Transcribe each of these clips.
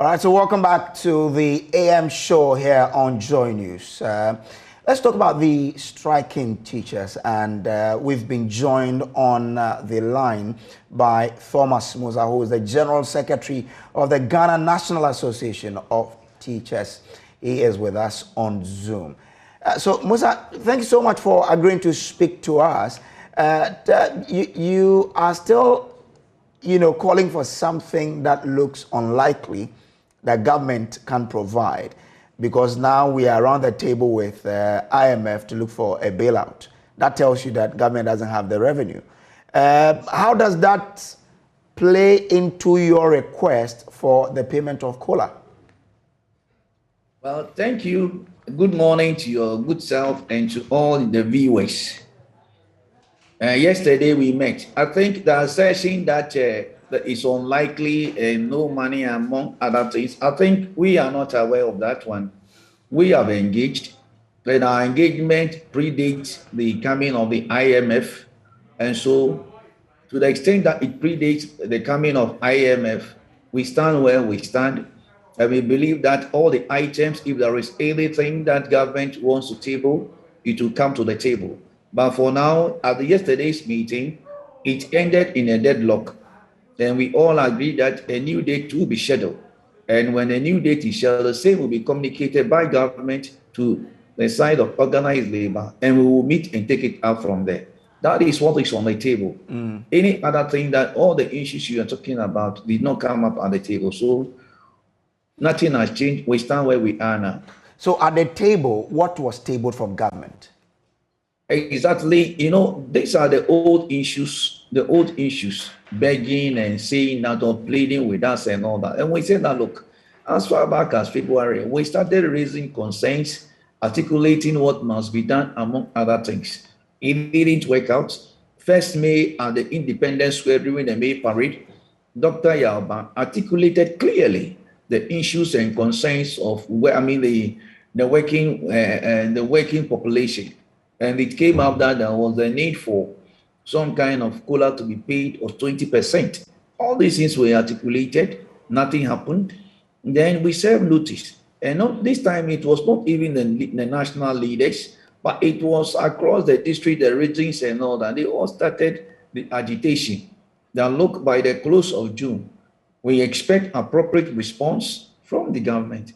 All right, so welcome back to the AM show here on Joy News. Let's talk about the striking teachers, and we've been joined on the line by Thomas Musa, who is the General Secretary of the Ghana National Association of Teachers. He is with us on Zoom. So Musa, thank you so much for agreeing to speak to us. You are still, calling for something that looks unlikely that government can provide, because now we are around the table with IMF to look for a bailout. That tells you that government doesn't have the revenue. How does that play into your request for the payment of COLA? Well, thank you. Good morning to your good self and to all the viewers. Yesterday we met. I think the assertion that it's unlikely and no money among other things, I think we are not aware of that one. We have engaged, and our engagement predates the coming of the IMF. And so, to the extent that it predates the coming of IMF, we stand where we stand. And we believe that all the items, if there is anything that government wants to table, it will come to the table. But for now, at yesterday's meeting, it ended in a deadlock. And we all agree that a new date will be scheduled. And when a new date is scheduled, the same will be communicated by government to the side of organized labor, and we will meet and take it out from there. That is what is on the table. Any other thing that all the issues you are talking about did not come up on the table. So nothing has changed. We stand where we are now. So at the table, what was tabled from government? Exactly. These are the old issues, begging and saying that or pleading with us and all that. And we said that, look, as far back as February, we started raising concerns, articulating what must be done, among other things. It didn't work out. First May at the Independence Square during the May parade, Dr. Yalba articulated clearly the issues and concerns of the working population. And it came out that there was a need for some kind of COLA to be paid of 20%. All these things were articulated, nothing happened. Then we served notice. And this time it was not even the national leaders, but it was across the district, the regions and all that. They all started the agitation. That look, by the close of June, we expect appropriate response from the government.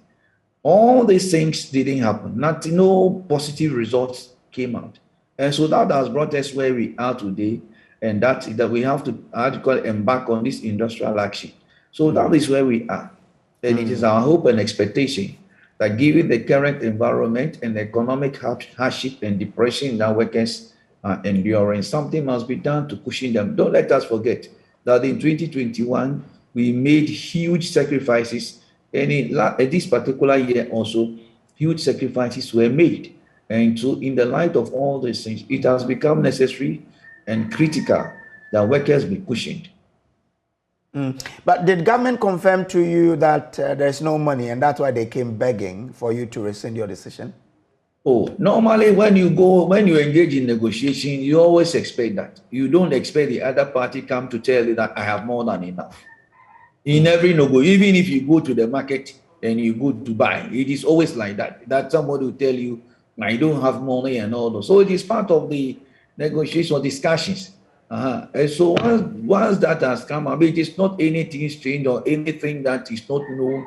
All these things didn't happen. No positive results came out. And so that has brought us where we are today, and that we have to embark on this industrial action. So that is where we are. And it is our hope and expectation that given the current environment and the economic hardship and depression that workers are enduring, something must be done to cushion them. Don't let us forget that in 2021, we made huge sacrifices, and in this particular year also, huge sacrifices were made. And so in the light of all these things, it has become necessary and critical that workers be cushioned. But did government confirm to you that there's no money, and that's why they came begging for you to rescind your decision? Oh, normally when you engage in negotiation, you always expect that. You don't expect the other party come to tell you that I have more than enough. In every even if you go to the market and you go to buy, it is always like that. That somebody will tell you, I don't have money and all those. So it is part of the negotiation or discussions. And so once that has come up, it is not anything strange or anything that is not known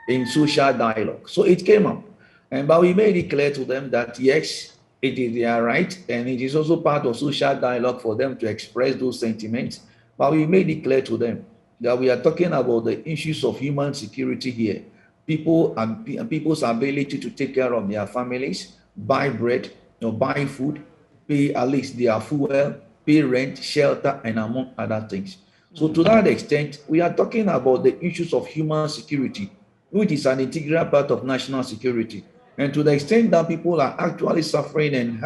in social dialogue. So it came up. But we made it clear to them that yes, it is their right, and it is also part of social dialogue for them to express those sentiments. But we made it clear to them that we are talking about the issues of human security here. People's ability to take care of their families, buy bread, buy food, pay at least their fuel, pay rent, shelter, and among other things. So to that extent, we are talking about the issues of human security, which is an integral part of national security. And to the extent that people are actually suffering and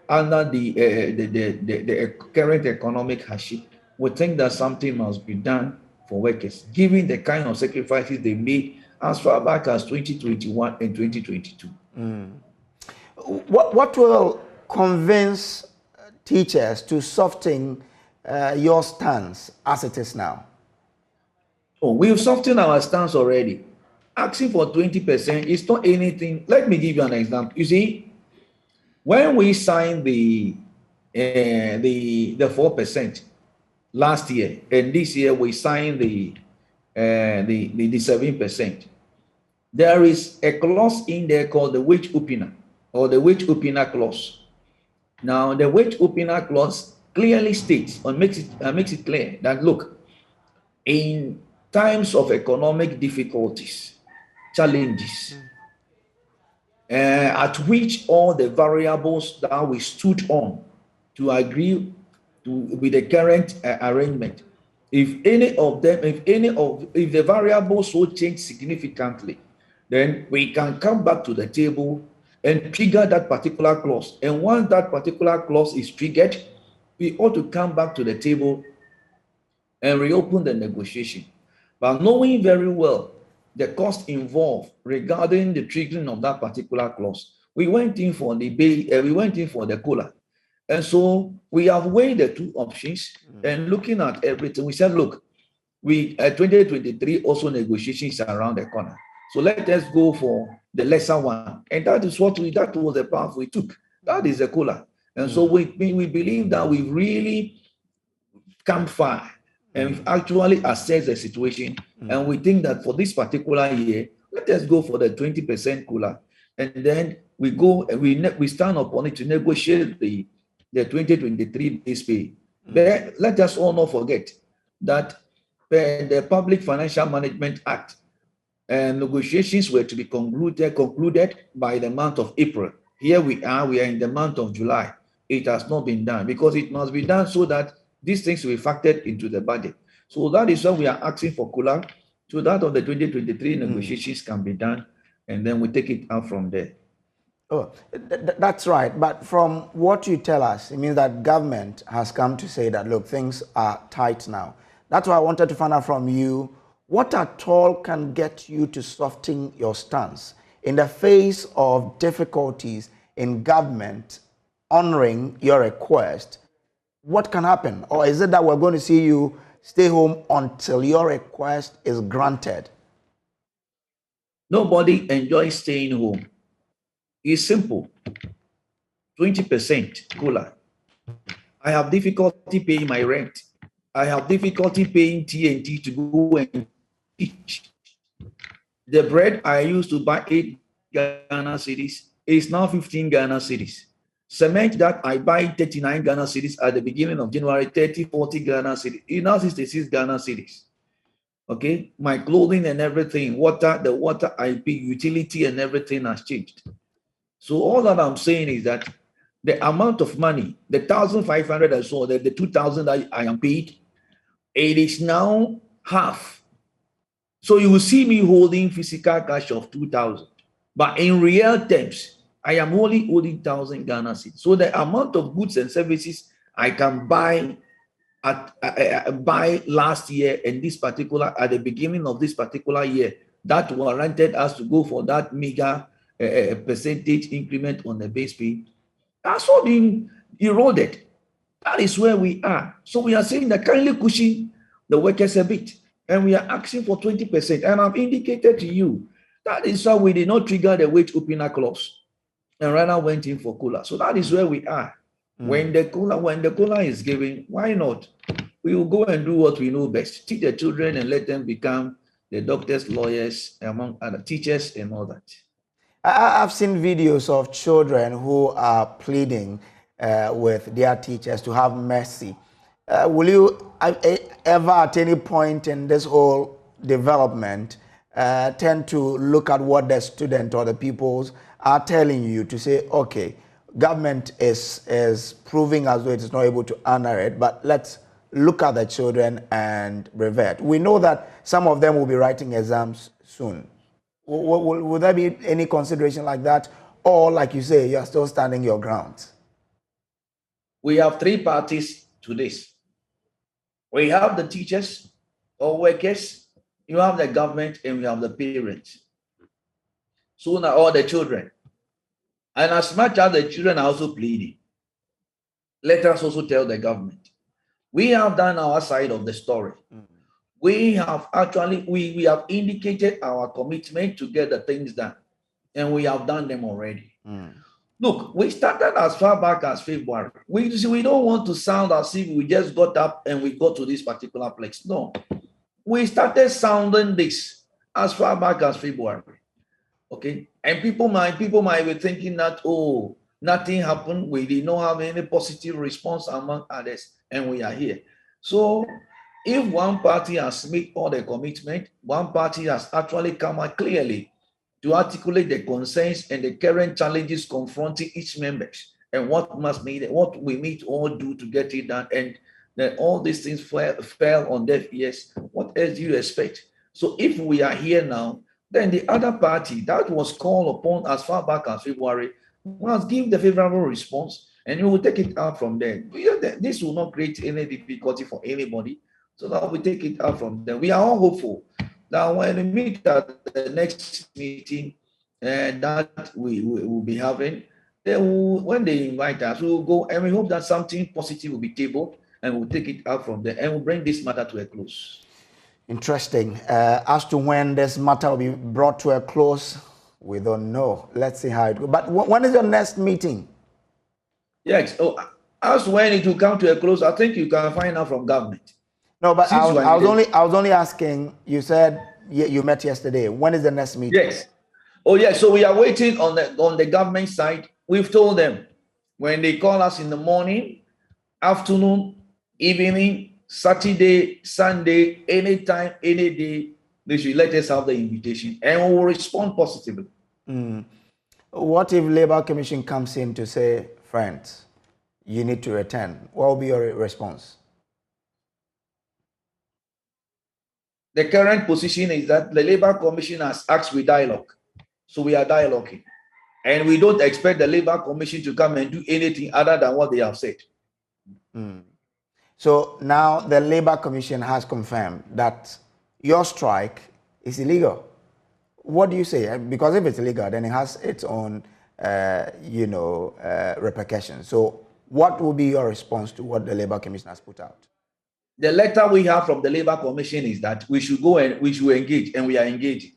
under the current economic hardship, we think that something must be done for workers, given the kind of sacrifices they made as far back as 2021 and 2022. What will convince teachers to soften your stance as it is now? Oh, we've softened our stance already. Asking for 20% is not anything. Let me give you an example. You see, when we signed the 4% last year, and this year we signed the 7%, there is a clause in there called the wage opener or the wage opener clause. Now, the wage opener clause clearly states or makes it clear that, look, in times of economic difficulties, challenges, at which all the variables that we stood on to agree with the current arrangement, if the variables will change significantly, then we can come back to the table and trigger that particular clause. And once that particular clause is triggered, we ought to come back to the table and reopen the negotiation. But knowing very well the cost involved regarding the triggering of that particular clause, we went in for the COLA. And so we have weighed the two options and looking at everything, we said, look, 2023 also negotiations are around the corner. So let us go for the lesser one. And that was the path we took. That is the COLA. And so we believe that we've really come far and we've actually assessed the situation. And we think that for this particular year, let us go for the 20% COLA. And then we go and we stand upon it to negotiate the 2023 base pay. But let us all not forget that the Public Financial Management Act and negotiations were to be concluded by the month of April. Here we are in the month of July. It has not been done because it must be done so that these things will be factored into the budget. So that is why we are asking for COLA, so that of the 2023 negotiations can be done, and then we take it out from there. Oh, that's right. But from what you tell us, it means that government has come to say that, look, things are tight now. That's why I wanted to find out from you, what at all can get you to soften your stance in the face of difficulties in government honoring your request? What can happen? Or is it that we're going to see you stay home until your request is granted? Nobody enjoys staying home. It's simple. 20% COLA. I have difficulty paying my rent. I have difficulty paying TNT to go and teach. The bread I used to buy 8 Ghana cedis is now 15 Ghana cedis. Cement that I buy 39 Ghana cedis at the beginning of January, 30, 40 Ghana cedis. It now 66 Ghana cedis. Okay, my clothing and everything, the water I pay, utility and everything has changed. So all that I'm saying is that the amount of money, the 1,500 or so, the 2,000 that I am paid, it is now half. So you will see me holding physical cash of 2,000, but in real terms, I am only holding 1,000 Ghana cedis. So the amount of goods and services I can buy buy last year and at the beginning of this particular year, that warranted us to go for that mega percentage increment on the base pay, that's all being eroded. That is where we are. So we are saying that kindly cushion the workers a bit, and we are asking for 20%. And I've indicated to you that is why we did not trigger the wage opener clause and rather went in for COLA. So that is where we are. When the COLA is given, why not? We will go and do what we know best. Teach the children and let them become the doctors, lawyers, among other teachers and all that. I've seen videos of children who are pleading with their teachers to have mercy. Will you ever at any point in this whole development tend to look at what the student or the pupils are telling you to say, okay, government is proving as though it is not able to honor it, but let's look at the children and revert? We know that some of them will be writing exams soon. Would there be any consideration like that? Or, like you say, you're still standing your ground? We have three parties to this. We have the teachers or workers, you have the government, and we have the parents. So now all the children. And as much as the children are also pleading, let us also tell the government. We have done our side of the story. we have actually, we have indicated our commitment to get the things done, and we have done them already. Look, we started as far back as February. We don't want to sound as if we just got up and we got to this particular place. No, we started sounding this as far back as February. Okay, and people might be thinking that, oh, nothing happened. We did not have any positive response among others, and we are here. So if one party has made all the commitment, one party has actually come out clearly to articulate the concerns and the current challenges confronting each member, and what we need to all do to get it done, and then all these things fell on deaf ears. What else do you expect? So if we are here now, then the other party that was called upon as far back as February must give the favorable response, and you will take it out from there. This will not create any difficulty for anybody, so that we take it out from there. We are all hopeful that when we meet at the next meeting that we will be having, when they invite us, we will go, and we hope that something positive will be tabled, and we'll take it out from there, and we'll bring this matter to a close. Interesting. As to when this matter will be brought to a close, we don't know. Let's see how it goes. But when is your next meeting? Yes. Oh, as when it will come to a close, I think you can find out from government. No, but I was only asking. You said you met yesterday. When is the next meeting? Yes. Oh, yes. So we are waiting on the government side. We've told them when they call us in the morning, afternoon, evening, Saturday, Sunday, anytime, any day, they should let us have the invitation, and we will respond positively. What if Labour Commission comes in to say, friends, you need to return? What will be your response? The current position is that the Labour Commission has asked we dialogue. So we are dialoguing. And we don't expect the Labour Commission to come and do anything other than what they have said. So now the Labour Commission has confirmed that your strike is illegal. What do you say? Because if it's illegal, then it has its own, repercussions. So what will be your response to what the Labour Commission has put out? The letter we have from the Labour Commission is that we should go and we should engage, and we are engaging.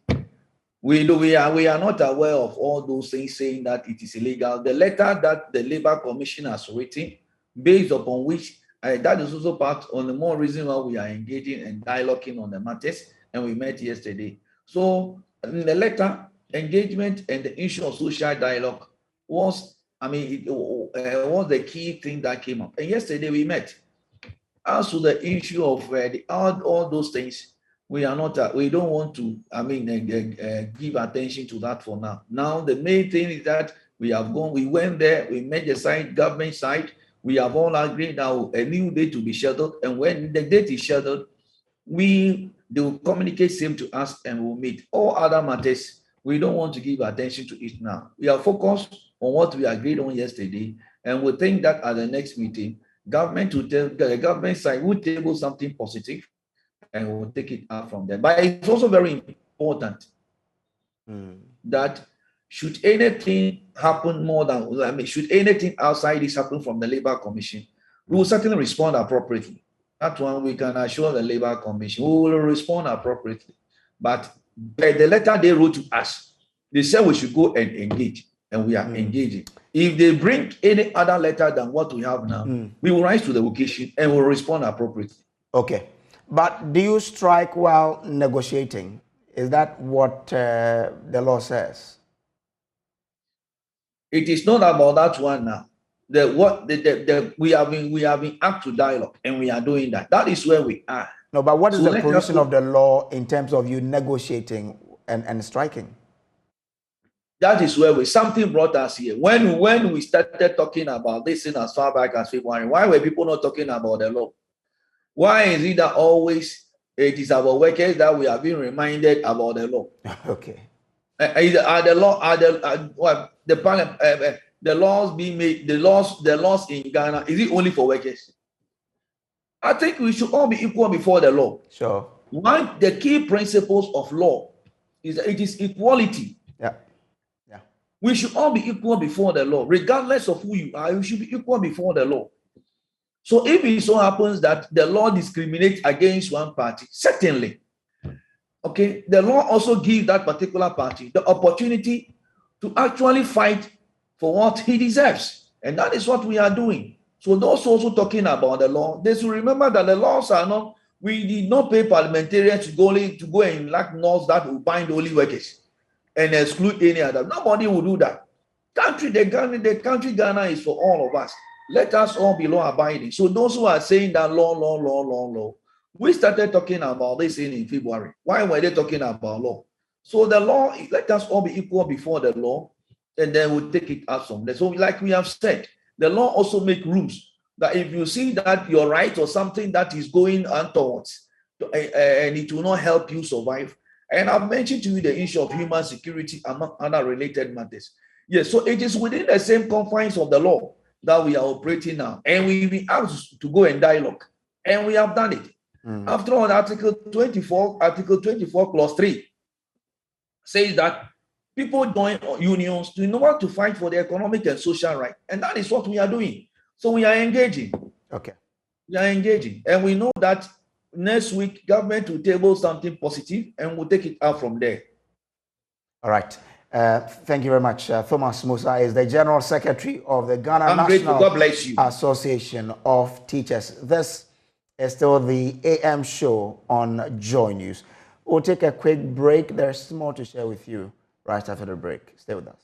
We are not aware of all those things saying that it is illegal. The letter that the Labour Commission has written, based upon which that is also part on the more reason why we are engaging and dialoguing on the matters, and we met yesterday. So in the letter, engagement and the issue of social dialogue was, was the key thing that came up. And yesterday we met. As to the issue of all those things, we don't want to, give attention to that for now. Now, the main thing is that we went there, we met the government side, we have all agreed now a new date to be scheduled, and when the date is scheduled, they will communicate same to us, and we'll meet. All other matters, we don't want to give attention to it now. We are focused on what we agreed on yesterday, and we think that at the next meeting, the government side will table something positive, and we'll take it out from there. But it's also very important that should anything happen should anything outside this happen from the Labour Commission, we will certainly respond appropriately. That one we can assure the Labour Commission. We will respond appropriately. But by the letter they wrote to us, they said we should go and engage, and we are engaging. If they bring any other letter than what we have now, we will rise to the occasion and will respond appropriately. Okay. But do you strike while negotiating? Is that what the law says? It is not about that one now. We have been asked to dialogue, and we are doing that. That is where we are. No, but what is the provision of the law in terms of you negotiating and striking? That is where something brought us here. When we started talking about this thing as far back as February, why were people not talking about the law? Why is it that always it is our workers that we are being reminded about the law? Okay. The laws being made, the laws in Ghana, is it only for workers? I think we should all be equal before the law. Sure. One, the key principles of law is that it is equality. Yeah. We should all be equal before the law, regardless of who you are. You should be equal before the law. So if it so happens that the law discriminates against one party, certainly, okay, the law also gives that particular party the opportunity to actually fight for what he deserves. And that is what we are doing. So those also talking about the law, they should remember that the laws are not, we did not pay parliamentarians to go and enact laws that will bind only workers and exclude any other. Nobody will do that. The country Ghana is for all of us. Let us all be law abiding. So those who are saying that law, we started talking about this in February. Why were they talking about law? So the law, let us all be equal before the law, and then we'll take it out from there. So like we have said, the law also make rules that if you see that your right or something that is going untowards, and it will not help you survive. And I've mentioned to you the issue of human security among other related matters. Yes, so it is within the same confines of the law that we are operating now. And we've been asked to go and dialogue. And we have done it. After all, Article 24, Clause 3 says that people join unions in order to fight for the economic and social right. And that is what we are doing. So we are engaging. Okay. We are engaging. And we know that next week, government will table something positive and we'll take it out from there. All right. Thank you very much. Thomas Musa is the General Secretary of the Ghana National God bless you. Association of Teachers. This is still the AM show on Joy News. We'll take a quick break. There's more to share with you right after the break. Stay with us.